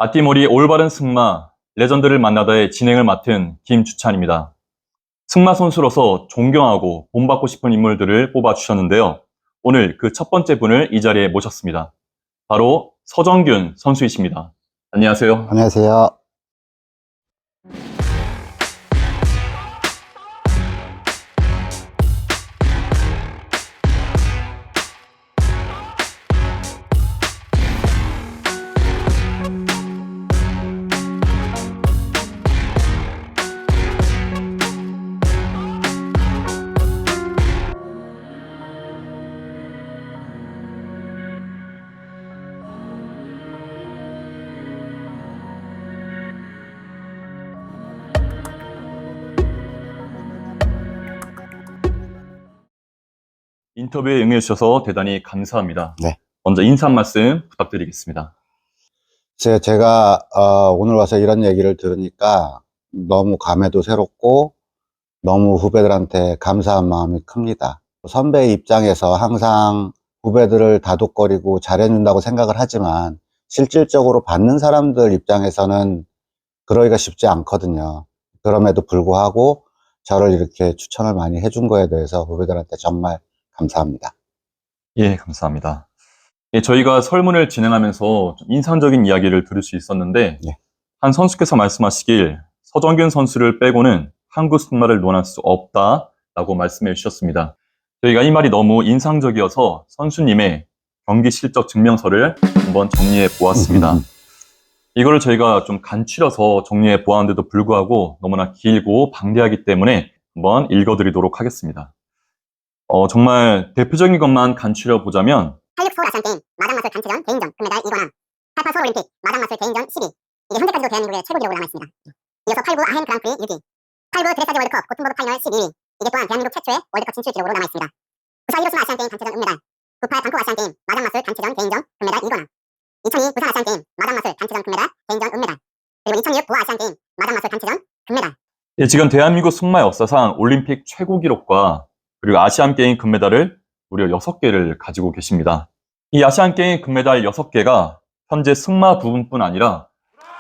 아띠모리 올바른 승마, 레전드를 만나다의 진행을 맡은 김주찬입니다. 승마 선수로서 존경하고 본받고 싶은 인물들을 뽑아주셨는데요. 오늘 그 첫 번째 분을 이 자리에 모셨습니다. 바로 서정균 선수이십니다. 안녕하세요. 안녕하세요. 인터뷰에 응해주셔서 대단히 감사합니다. 네. 먼저 인사 한 말씀 부탁드리겠습니다. 제가 오늘 와서 이런 얘기를 들으니까 너무 감회도 새롭고 너무 후배들한테 감사한 마음이 큽니다. 선배 입장에서 항상 후배들을 다독거리고 잘해준다고 생각을 하지만 실질적으로 받는 사람들 입장에서는 그러기가 쉽지 않거든요. 그럼에도 불구하고 저를 이렇게 추천을 많이 해준 거에 대해서 후배들한테 정말 감사합니다. 예, 감사합니다. 예, 저희가 설문을 진행하면서 좀 인상적인 이야기를 들을 수 있었는데, 네. 한 선수께서 말씀하시길 서정균 선수를 빼고는 한국 승마를 논할 수 없다라고 말씀해 주셨습니다. 저희가 이 말이 너무 인상적이어서 선수님의 경기 실적 증명서를 한번 정리해 보았습니다. 이거를 저희가 좀 간추려서 정리해 보았는데도 불구하고 너무나 길고 방대하기 때문에 한번 읽어드리도록 하겠습니다. 정말 대표적인 것만 간추려 보자면 86 서울 아시안게임 마당마술 단체전 개인전 금메달 이관왕, 88 서울 올림픽 마당마술 개인전 10위. 이게 현재까지도 대한민국의 최고 기록으로 남아있습니다. 이어서 89 아헨 그랑프리 6위, 89 드레사지 월드컵 고품버브 파이널 12위. 이게 또한 대한민국 최초의 월드컵 진출 기록으로 남아있습니다. 94 히로시마 아시안게임 단체전 은메달, 98 방콕 아시안게임 마당마술 단체전 개인전 금메달 이관왕, 2002 부산 아시안게임 마당마술 단체전 금메달 개인전 은메달, 그리고 2006 부하 아시안게임 마당마술 단체전 금메달. 예, 지금 대한민국 승마 역사상 올림픽 최고 기록과 그리고 아시안게임 금메달을 무려 6개를 가지고 계십니다. 이 아시안게임 금메달 6개가 현재 승마 부분뿐 아니라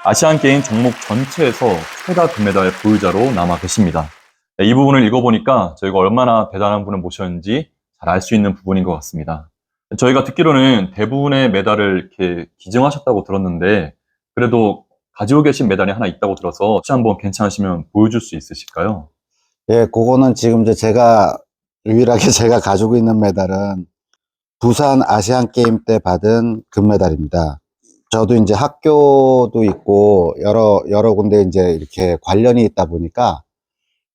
아시안게임 종목 전체에서 최다 금메달 보유자로 남아 계십니다. 네, 이 부분을 읽어보니까 저희가 얼마나 대단한 분을 모셨는지 잘 알 수 있는 부분인 것 같습니다. 저희가 듣기로는 대부분의 메달을 이렇게 기증하셨다고 들었는데 그래도 가지고 계신 메달이 하나 있다고 들어서 혹시 한번 괜찮으시면 보여줄 수 있으실까요? 예, 그거는 지금 이제 유일하게 제가 가지고 있는 메달은 부산 아시안 게임 때 받은 금메달입니다. 저도 이제 학교도 있고 여러 군데 이제 이렇게 관련이 있다 보니까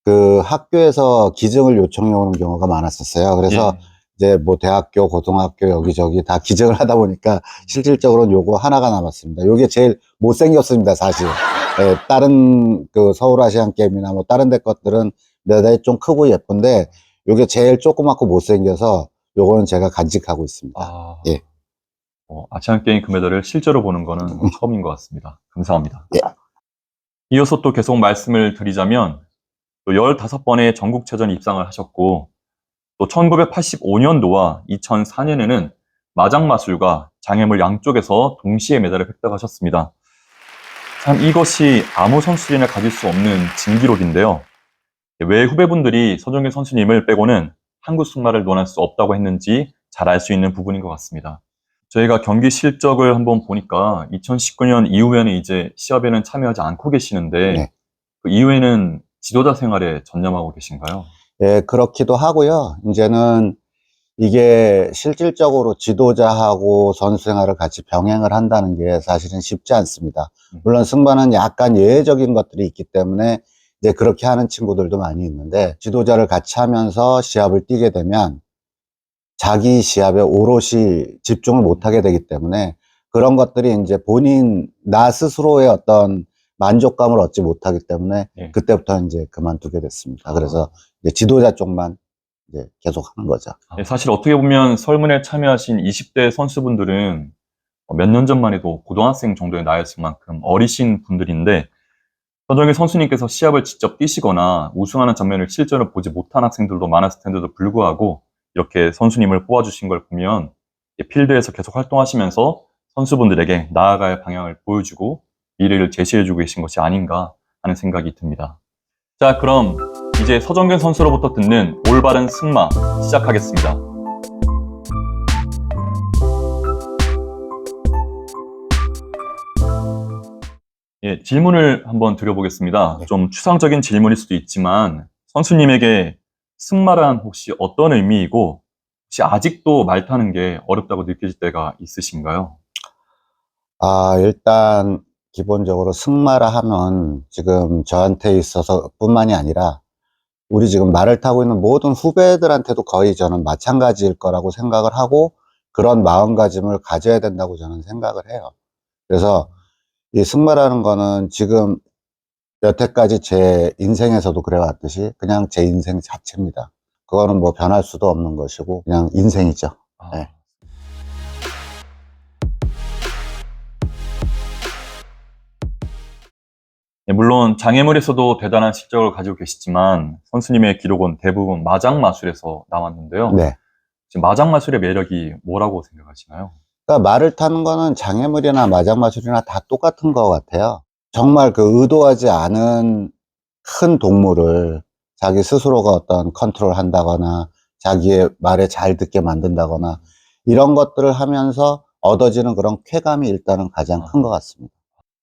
그 학교에서 기증을 요청해 오는 경우가 많았었어요. 그래서 이제 뭐 대학교, 고등학교 여기저기 다 기증을 하다 보니까 실질적으로는 요거 하나가 남았습니다. 요게 제일 못생겼습니다, 사실. 예, 다른 그 서울 아시안 게임이나 뭐 다른 데 것들은 메달이 좀 크고 예쁜데 요게 제일 조그맣고 못생겨서 요거는 제가 간직하고 있습니다. 예. 아시안게임 금메달을 실제로 보는 거는 처음인 것 같습니다. 감사합니다. 예. 이어서 또 계속 말씀을 드리자면 또 15번의 전국체전 입상을 하셨고 또 1985년도와 2004년에는 마장마술과 장애물 양쪽에서 동시에 메달을 획득하셨습니다. 참 이것이 아무 선수들이나 가질 수 없는 진기록인데요. 왜 후배분들이 서정균 선수님을 빼고는 한국 승마를 논할 수 없다고 했는지 잘 알 수 있는 부분인 것 같습니다. 저희가 경기 실적을 한번 보니까 2019년 이후에는 이제 시합에는 참여하지 않고 계시는데 네. 그 이후에는 지도자 생활에 전념하고 계신가요? 예, 그렇기도 하고요. 이제는 이게 실질적으로 지도자하고 선수 생활을 같이 병행을 한다는 게 사실은 쉽지 않습니다. 물론 승마는 약간 예외적인 것들이 있기 때문에 이제 그렇게 하는 친구들도 많이 있는데 지도자를 같이 하면서 시합을 뛰게 되면 자기 시합에 오롯이 집중을 못하게 되기 때문에 그런 것들이 이제 나 스스로의 어떤 만족감을 얻지 못하기 때문에 그때부터 이제 그만두게 됐습니다. 그래서 이제 지도자 쪽만 이제 계속 하는 거죠. 사실 어떻게 보면 설문에 참여하신 20대 선수분들은 몇 년 전만 해도 고등학생 정도의 나이였을 만큼 어리신 분들인데 서정균 선수님께서 시합을 직접 뛰시거나 우승하는 장면을 실제로 보지 못한 학생들도 많았을 텐데도 불구하고 이렇게 선수님을 뽑아주신 걸 보면 필드에서 계속 활동하시면서 선수분들에게 나아갈 방향을 보여주고 미래를 제시해주고 계신 것이 아닌가 하는 생각이 듭니다. 자, 그럼 이제 서정균 선수로부터 듣는 올바른 승마 시작하겠습니다. 예, 질문을 한번 드려보겠습니다. 네. 좀 추상적인 질문일 수도 있지만 선수님에게 승마란 혹시 어떤 의미이고 혹시 아직도 말 타는 게 어렵다고 느끼실 때가 있으신가요? 일단 기본적으로 승마라 하면 지금 저한테 있어서 뿐만이 아니라 우리 지금 말을 타고 있는 모든 후배들한테도 거의 저는 마찬가지일 거라고 생각을 하고 그런 마음가짐을 가져야 된다고 저는 생각을 해요. 그래서 이 승마라는 거는 지금 여태까지 제 인생에서도 그래왔듯이 그냥 제 인생 자체입니다. 그거는 뭐 변할 수도 없는 것이고 그냥 인생이죠. 네. 예, 물론 장애물에서도 대단한 실력을 가지고 계시지만 선수님의 기록은 대부분 마장 마술에서 나왔는데요. 네. 지금 마장 마술의 매력이 뭐라고 생각하시나요? 그러니까 말을 타는 거는 장애물이나 마장마술이나 다 똑같은 것 같아요. 정말 그 의도하지 않은 큰 동물을 자기 스스로가 어떤 컨트롤 한다거나 자기의 말에 잘 듣게 만든다거나 이런 것들을 하면서 얻어지는 그런 쾌감이 일단은 가장 큰 것 같습니다.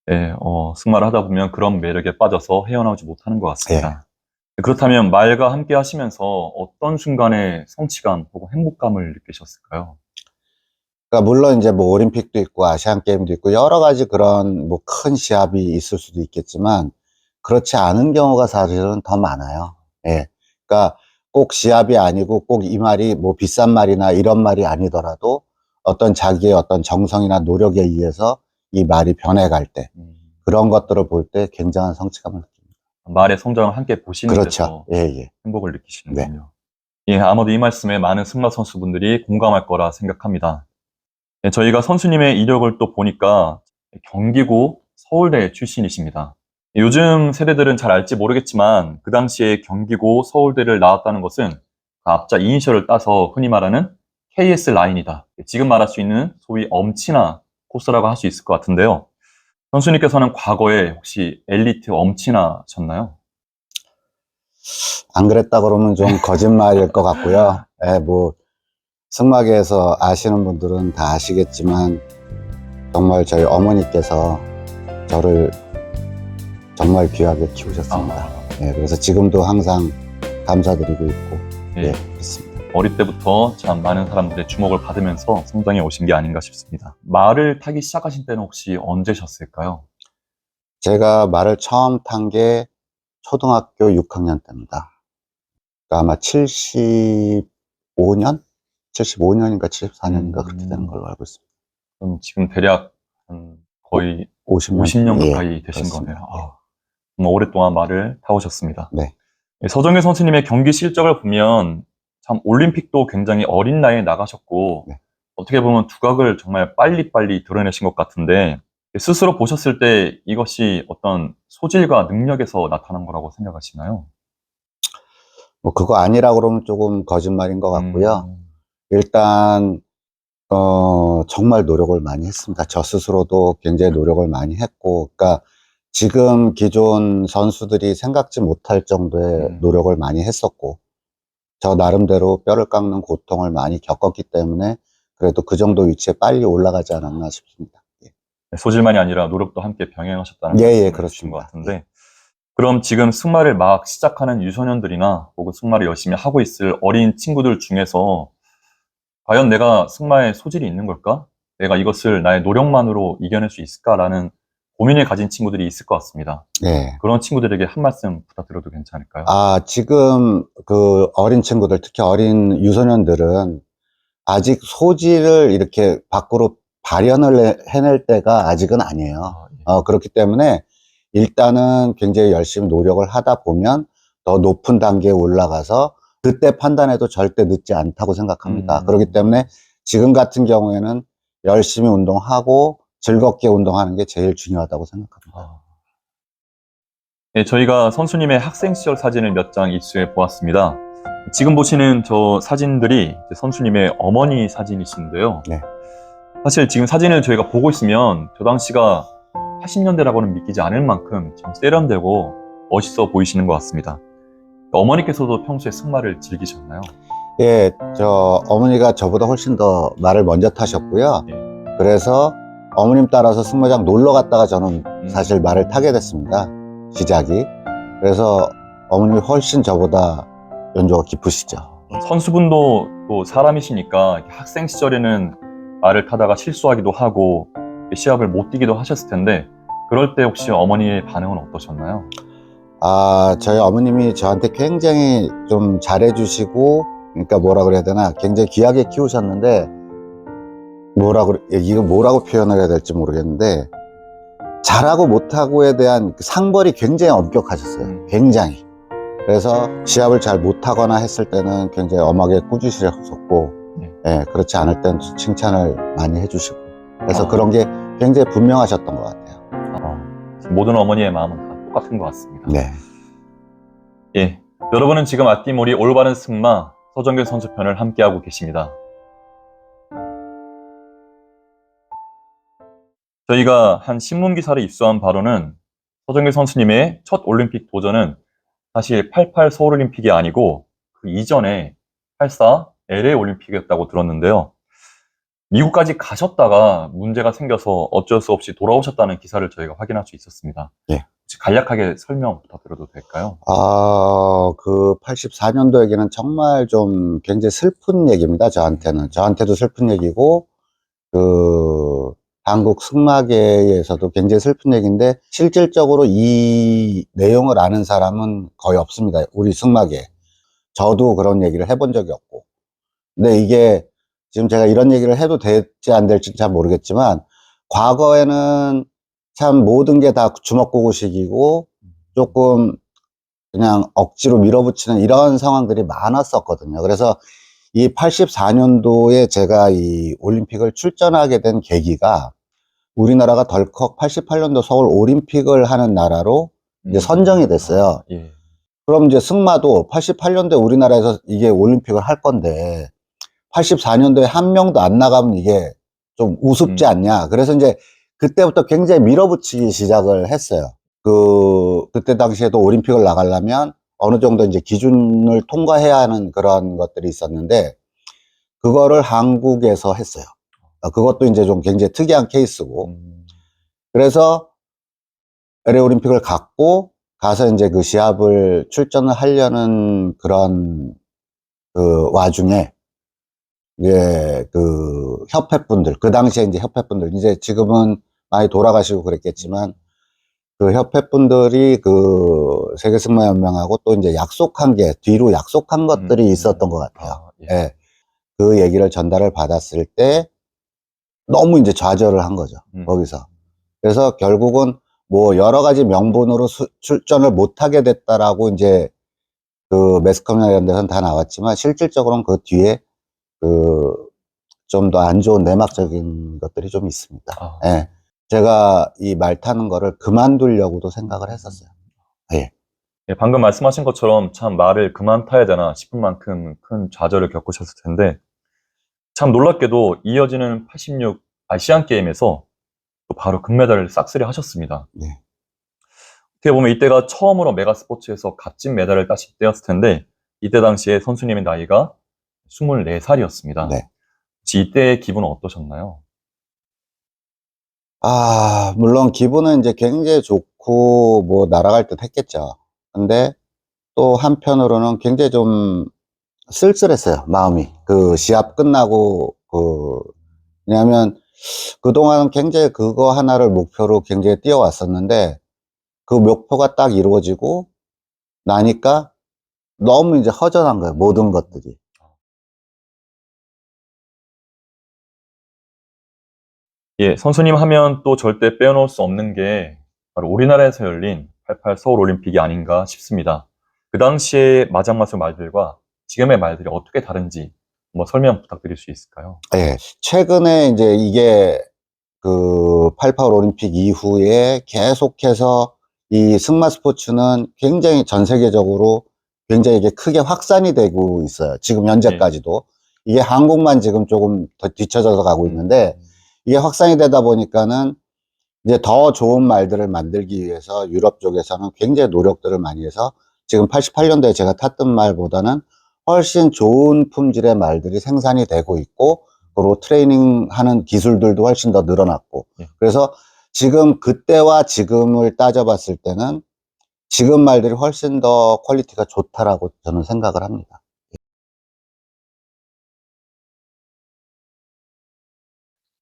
네, 승마를 하다 보면 그런 매력에 빠져서 헤어나오지 못하는 것 같습니다. 네. 그렇다면 말과 함께 하시면서 어떤 순간에 성취감 혹은 행복감을 느끼셨을까요? 그러니까 물론 이제 뭐 올림픽도 있고 아시안 게임도 있고 여러 가지 그런 뭐 큰 시합이 있을 수도 있겠지만 그렇지 않은 경우가 사실은 더 많아요. 예. 그러니까 꼭 시합이 아니고 꼭 이 말이 뭐 비싼 말이나 이런 말이 아니더라도 어떤 자기의 어떤 정성이나 노력에 의해서 이 말이 변해갈 때 그런 것들을 볼 때 굉장한 성취감을 느낍니다. 말의 성장을 함께 보시는 그렇죠. 데서 예, 예. 행복을 느끼시는군요. 예, 아마도 이 말씀에 많은 승마 선수분들이 공감할 거라 생각합니다. 예, 저희가 선수님의 이력을 또 보니까 경기고 서울대 출신이십니다. 요즘 세대들은 잘 알지 모르겠지만 그 당시에 경기고 서울대를 나왔다는 것은 그 앞자 이니셜을 따서 흔히 말하는 KS 라인이다. 지금 말할 수 있는 소위 엄친아 코스라고 할 수 있을 것 같은데요. 선수님께서는 과거에 혹시 엘리트 엄친아셨나요? 안 그랬다 그러면 좀 거짓말일 것 같고요. 예, 뭐 승마계에서 아시는 분들은 다 아시겠지만 정말 저희 어머니께서 저를 정말 귀하게 키우셨습니다. 예, 그래서 지금도 항상 감사드리고 있고 예, 그렇습니다. 어릴 때부터 참 많은 사람들의 주목을 받으면서 성장해 오신 게 아닌가 싶습니다. 말을 타기 시작하신 때는 혹시 언제셨을까요? 제가 말을 처음 탄 게 초등학교 6학년 때입니다. 그러니까 아마 75년? 75년인가 74년인가 그렇게 되는 걸로 알고 있습니다. 그럼 지금 대략 거의 50년, 50년 예, 가까이 되신 그렇습니다. 거네요. 정말 오랫동안 말을 타오셨습니다. 네. 서정일 선수님의 경기 실적을 보면 참 올림픽도 굉장히 어린 나이에 나가셨고 네. 어떻게 보면 두각을 정말 빨리빨리 드러내신 것 같은데 스스로 보셨을 때 이것이 어떤 소질과 능력에서 나타난 거라고 생각하시나요? 뭐 그거 아니라 그러면 조금 거짓말인 것 같고요. 일단 정말 노력을 많이 했습니다. 저 스스로도 굉장히 노력을 많이 했고, 그러니까 지금 기존 선수들이 생각지 못할 정도의 노력을 많이 했었고, 저 나름대로 뼈를 깎는 고통을 많이 겪었기 때문에 그래도 그 정도 위치에 빨리 올라가지 않았나 싶습니다. 소질만이 아니라 노력도 함께 병행하셨다는 예, 말씀을 그렇습니다. 주신 것 같은데 그럼 지금 승마를 막 시작하는 유소년들이나 혹은 승마를 열심히 하고 있을 어린 친구들 중에서 과연 내가 승마에 소질이 있는 걸까? 내가 이것을 나의 노력만으로 이겨낼 수 있을까라는 고민을 가진 친구들이 있을 것 같습니다. 네. 그런 친구들에게 한 말씀 부탁드려도 괜찮을까요? 지금 그 어린 친구들, 특히 어린 유소년들은 아직 소질을 이렇게 밖으로 발현을 해낼 때가 아직은 아니에요. 그렇기 때문에 일단은 굉장히 열심히 노력을 하다 보면 더 높은 단계에 올라가서 그때 판단해도 절대 늦지 않다고 생각합니다. 그렇기 때문에 지금 같은 경우에는 열심히 운동하고 즐겁게 운동하는 게 제일 중요하다고 생각합니다. 네, 저희가 선수님의 학생 시절 사진을 몇 장 입수해 보았습니다. 지금 보시는 저 사진들이 선수님의 어머니 사진이신데요. 네. 사실 지금 사진을 저희가 보고 있으면 저 당시가 80년대라고는 믿기지 않을 만큼 참 세련되고 멋있어 보이시는 것 같습니다. 어머니께서도 평소에 승마를 즐기셨나요? 예, 어머니가 저보다 훨씬 더 말을 먼저 타셨고요. 예. 그래서 어머님 따라서 승마장 놀러 갔다가 저는 사실 말을 타게 됐습니다. 시작이. 그래서 어머님이 훨씬 저보다 연조가 깊으시죠. 선수분도 또 사람이시니까 이렇게 학생 시절에는 말을 타다가 실수하기도 하고 시합을 못 뛰기도 하셨을 텐데 그럴 때 혹시 어머니의 반응은 어떠셨나요? 저희 어머님이 저한테 굉장히 좀 잘해주시고, 그러니까 뭐라 그래야 되나, 굉장히 귀하게 키우셨는데, 이거 뭐라고 표현을 해야 될지 모르겠는데, 잘하고 못하고에 대한 그 상벌이 굉장히 엄격하셨어요. 굉장히. 그래서 시합을 잘 못하거나 했을 때는 굉장히 엄하게 꾸짖으셨었고, 예, 그렇지 않을 때는 칭찬을 많이 해주시고, 그래서 그런 게 굉장히 분명하셨던 것 같아요. 모든 어머니의 마음은 다 똑같은 것 같습니다. 네. 예, 여러분은 지금 아띠모리 올바른 승마 서정길 선수 편을 함께하고 계십니다. 저희가 한 신문 기사를 입수한 바로는 서정길 선수님의 첫 올림픽 도전은 사실 88 서울올림픽이 아니고 그 이전에 84 LA 올림픽이었다고 들었는데요. 미국까지 가셨다가 문제가 생겨서 어쩔 수 없이 돌아오셨다는 기사를 저희가 확인할 수 있었습니다. 예. 혹시 간략하게 설명 부탁드려도 될까요? 그 84년도 얘기는 정말 좀 굉장히 슬픈 얘기입니다. 저한테도 슬픈 얘기고, 한국 승마계에서도 굉장히 슬픈 얘기인데, 실질적으로 이 내용을 아는 사람은 거의 없습니다. 우리 승마계. 저도 그런 얘기를 해본 적이 없고. 근데 이게 지금 제가 이런 얘기를 해도 될지 안 될지 잘 모르겠지만, 과거에는 참 모든 게 다 주먹구구식이고, 조금 그냥 억지로 밀어붙이는 이런 상황들이 많았었거든요. 그래서 이 84년도에 제가 이 올림픽을 출전하게 된 계기가 우리나라가 덜컥 88년도 서울 올림픽을 하는 나라로 이제 선정이 됐어요. 예. 그럼 이제 승마도 88년도에 우리나라에서 이게 올림픽을 할 건데 84년도에 한 명도 안 나가면 이게 좀 우습지 않냐. 그래서 이제 그때부터 굉장히 밀어붙이기 시작을 했어요. 그때 당시에도 올림픽을 나가려면 어느 정도 이제 기준을 통과해야 하는 그런 것들이 있었는데, 그거를 한국에서 했어요. 그것도 이제 좀 굉장히 특이한 케이스고. 그래서 LA 올림픽을 가서 이제 그 시합을 출전을 하려는 그런 와중에, 예, 협회분들, 그 당시에 이제 협회분들, 이제 지금은 많이 돌아가시고 그랬겠지만, 그 협회분들이 세계승마연맹하고 또 이제 뒤로 약속한 것들이 있었던 것 같아요. 예. 예. 그 얘기를 전달을 받았을 때 너무 이제 좌절을 한 거죠. 거기서. 그래서 결국은 뭐 여러 가지 명분으로 출전을 못하게 됐다라고 이제 매스컴이나 이런 데서는 다 나왔지만 실질적으로는 그 뒤에 좀 더 안 좋은 내막적인 것들이 좀 있습니다. 예. 제가 이 말 타는 거를 그만두려고도 생각을 했었어요. 예. 예, 방금 말씀하신 것처럼 참 말을 그만 타야 되나 싶은 만큼 큰 좌절을 겪으셨을 텐데 참 놀랍게도 이어지는 86 아시안게임에서 또 바로 금메달을 싹쓸이 하셨습니다. 네. 어떻게 보면 이때가 처음으로 메가스포츠에서 값진 메달을 따실 때였을 텐데 이때 당시에 선수님의 나이가 24살이었습니다. 네. 혹시 이때의 기분은 어떠셨나요? 물론 기분은 이제 굉장히 좋고 뭐 날아갈 듯 했겠죠. 근데 또 한편으로는 굉장히 좀 쓸쓸했어요, 마음이. 시합 끝나고 왜냐하면 그동안은 굉장히 그거 하나를 목표로 굉장히 뛰어왔었는데 그 목표가 딱 이루어지고 나니까 너무 이제 허전한 거예요, 모든 것들이. 예, 선수님 하면 또 절대 빼놓을 수 없는 게 바로 우리나라에서 열린 88 서울올림픽이 아닌가 싶습니다. 그 당시의 마장마술 말들과 지금의 말들이 어떻게 다른지 한번 설명 부탁드릴 수 있을까요? 예. 최근에 이제 이게 88 올림픽 이후에 계속해서 이 승마 스포츠는 굉장히 전 세계적으로 굉장히 이게 크게 확산이 되고 있어요. 지금 현재까지도. 이게 한국만 지금 조금 더 뒤쳐져서 가고 있는데 이게 확산이 되다 보니까는 이제 더 좋은 말들을 만들기 위해서 유럽 쪽에서는 굉장히 노력들을 많이 해서 지금 88년도에 제가 탔던 말보다는 훨씬 좋은 품질의 말들이 생산이 되고 있고, 그리고 트레이닝하는 기술들도 훨씬 더 늘어났고, 예. 그래서 지금 그때와 지금을 따져봤을 때는 지금 말들이 훨씬 더 퀄리티가 좋다라고 저는 생각을 합니다.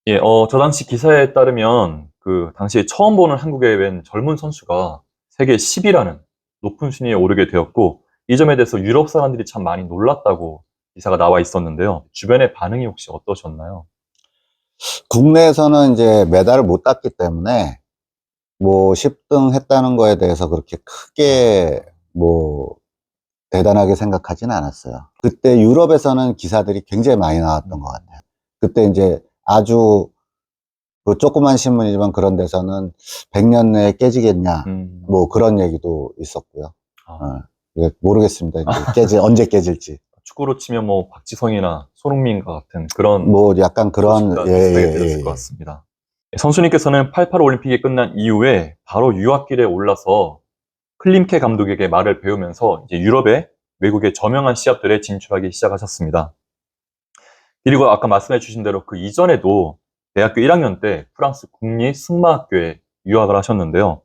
예, 저 당시 기사에 따르면 그 당시에 처음 보는 한국에 웬 젊은 선수가 세계 10위라는 높은 순위에 오르게 되었고, 이 점에 대해서 유럽 사람들이 참 많이 놀랐다고 기사가 나와 있었는데요. 주변의 반응이 혹시 어떠셨나요? 국내에서는 이제 메달을 못 땄기 때문에 뭐 10등 했다는 거에 대해서 그렇게 크게 뭐 대단하게 생각하지는 않았어요. 그때 유럽에서는 기사들이 굉장히 많이 나왔던 것 같아요. 그때 이제 아주 그 조그만 신문이지만 그런 데서는 100년 내에 깨지겠냐, 뭐 그런 얘기도 있었고요. 아, 예, 모르겠습니다. 이제 언제 깨질지. 축구로 치면 뭐 박지성이나 손흥민과 같은 그런 뭐 약간 그런, 소식과 예, 비슷하게 예, 들렸을 예, 것 예. 같습니다. 선수님께서는 88 올림픽이 끝난 이후에 바로 유학길에 올라서 클림케 감독에게 말을 배우면서 이제 유럽의 외국의 저명한 시합들에 진출하기 시작하셨습니다. 그리고 아까 말씀해 주신 대로 그 이전에도 대학교 1학년 때 프랑스 국립 승마학교에 유학을 하셨는데요.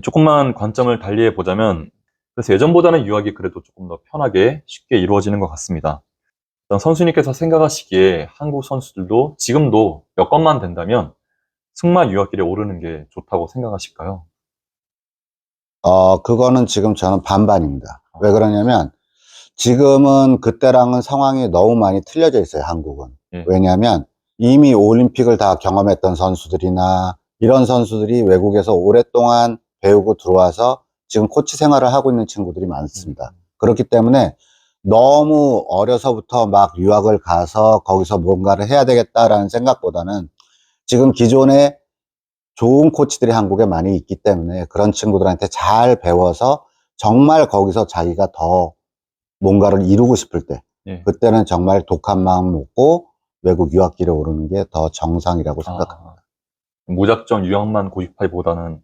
조금만 관점을 달리해 보자면, 그래서 예전보다는 유학이 그래도 조금 더 편하게 쉽게 이루어지는 것 같습니다. 일단 선수님께서 생각하시기에 한국 선수들도 지금도 여건만 된다면 승마 유학길에 오르는 게 좋다고 생각하실까요? 그거는 지금 저는 반반입니다. 왜 그러냐면 지금은 그때랑은 상황이 너무 많이 틀려져 있어요, 한국은. 예. 왜냐하면 이미 올림픽을 다 경험했던 선수들이나 이런 선수들이 외국에서 오랫동안 배우고 들어와서 지금 코치 생활을 하고 있는 친구들이 많습니다. 그렇기 때문에 너무 어려서부터 막 유학을 가서 거기서 뭔가를 해야 되겠다라는 생각보다는 지금 기존에 좋은 코치들이 한국에 많이 있기 때문에 그런 친구들한테 잘 배워서 정말 거기서 자기가 더 뭔가를 이루고 싶을 때, 예. 그때는 정말 독한 마음 먹고 외국 유학길에 오르는 게 더 정상이라고 생각합니다. 무작정 유학만 고집하기보다는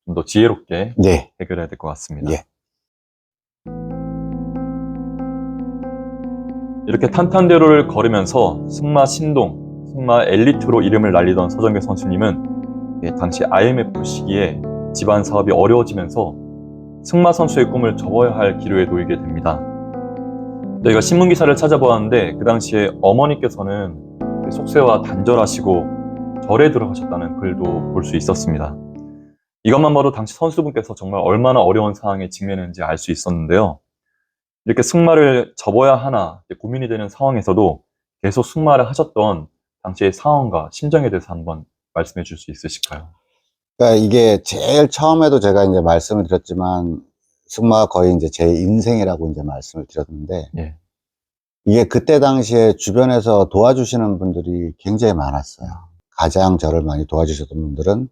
좀 더 지혜롭게 네, 해결해야 될 것 같습니다. 예. 이렇게 탄탄대로를 걸으면서 승마 신동, 승마 엘리트로 이름을 날리던 서정배 선수님은 당시 IMF 시기에 집안 사업이 어려워지면서 승마 선수의 꿈을 접어야 할 기로에 놓이게 됩니다. 저희가 신문 기사를 찾아보았는데 그 당시에 어머니께서는 속세와 단절하시고 절에 들어가셨다는 글도 볼 수 있었습니다. 이것만 봐도 당시 선수분께서 정말 얼마나 어려운 상황에 직면했는지 알 수 있었는데요. 이렇게 승마를 접어야 하나 고민이 되는 상황에서도 계속 승마를 하셨던 당시의 상황과 심정에 대해서 한번 말씀해 줄 수 있으실까요? 그러니까 이게 제일 처음에도 제가 이제 말씀을 드렸지만 승마가 거의 이제 제 인생이라고 이제 말씀을 드렸는데 예. 이게 그때 당시에 주변에서 도와주시는 분들이 굉장히 많았어요. 가장 저를 많이 도와주셨던 분들은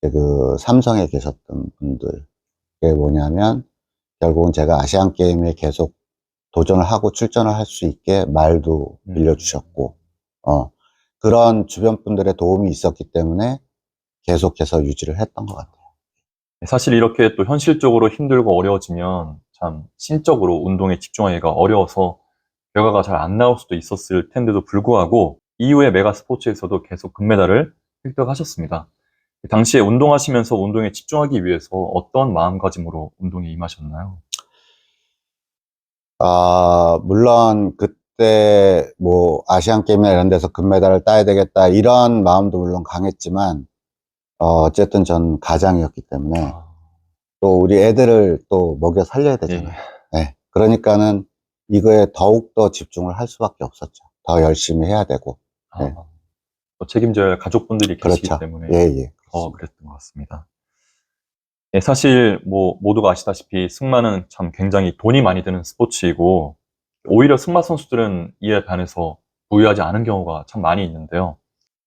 그 삼성에 계셨던 분들. 그게 뭐냐면 결국은 제가 아시안 게임에 계속 도전을 하고 출전을 할 수 있게 말도 빌려주셨고, 그런 주변 분들의 도움이 있었기 때문에 계속해서 유지를 했던 것 같아요. 사실 이렇게 또 현실적으로 힘들고 어려워지면 참 심적으로 운동에 집중하기가 어려워서 결과가 잘 안 나올 수도 있었을 텐데도 불구하고 이후에 메가 스포츠에서도 계속 금메달을 획득하셨습니다. 당시에 운동하시면서 운동에 집중하기 위해서 어떤 마음가짐으로 운동에 임하셨나요? 물론 그때 뭐 아시안 게임이나 이런 데서 금메달을 따야 되겠다 이런 마음도 물론 강했지만, 어쨌든 전 가장이었기 때문에 또 우리 애들을 또 먹여 살려야 되잖아요. 예. 네. 그러니까는 이거에 더욱더 집중을 할 수밖에 없었죠. 더 열심히 해야 되고. 네. 또 책임져야 할 가족분들이 계시기 그렇죠. 때문에 예, 예. 더 그랬던 것 같습니다. 예, 사실 뭐 모두가 아시다시피 승마는 참 굉장히 돈이 많이 드는 스포츠이고 오히려 승마 선수들은 이에 반해서 부유하지 않은 경우가 참 많이 있는데요.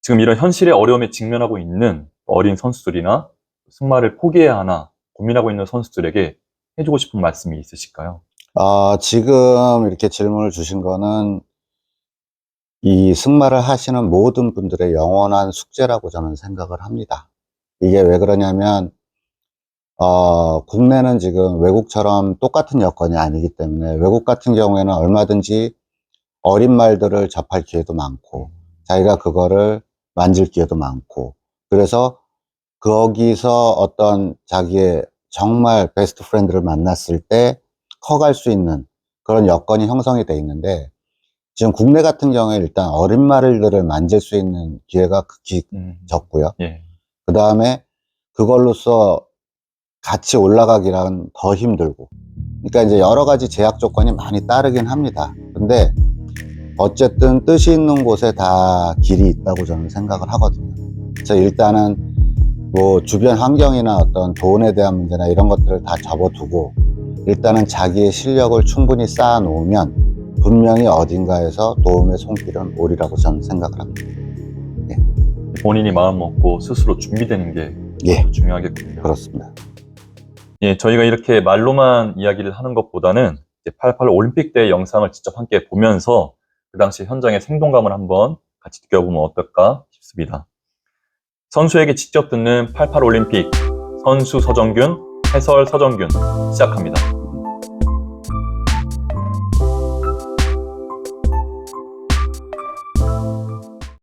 지금 이런 현실의 어려움에 직면하고 있는 어린 선수들이나 승마를 포기해야 하나 고민하고 있는 선수들에게 해주고 싶은 말씀이 있으실까요? 지금 이렇게 질문을 주신 거는 이 승마를 하시는 모든 분들의 영원한 숙제라고 저는 생각을 합니다. 이게 왜 그러냐면, 국내는 지금 외국처럼 똑같은 여건이 아니기 때문에 외국 같은 경우에는 얼마든지 어린 말들을 접할 기회도 많고, 자기가 그거를 만질 기회도 많고, 그래서 거기서 어떤 자기의 정말 베스트 프렌드를 만났을 때 커갈 수 있는 그런 여건이 형성이 돼 있는데, 지금 국내 같은 경우에 일단 어린 말들을 만질 수 있는 기회가 극히 적고요. 예. 그 다음에 그걸로써 같이 올라가기란 더 힘들고. 그러니까 이제 여러 가지 제약 조건이 많이 따르긴 합니다. 근데 어쨌든 뜻이 있는 곳에 다 길이 있다고 저는 생각을 하거든요. 그래서 일단은 뭐 주변 환경이나 어떤 돈에 대한 문제나 이런 것들을 다 접어두고 일단은 자기의 실력을 충분히 쌓아 놓으면 분명히 어딘가에서 도움의 손길은 오리라고 저는 생각을 합니다. 본인이 마음 먹고 스스로 준비되는 게 예, 중요하겠군요. 그렇습니다. 예, 저희가 이렇게 말로만 이야기를 하는 것보다는 88 올림픽 때 영상을 직접 함께 보면서 그 당시 현장의 생동감을 한번 같이 느껴보면 어떨까 싶습니다. 선수에게 직접 듣는 88 올림픽 선수 서정균, 해설 서정균 시작합니다.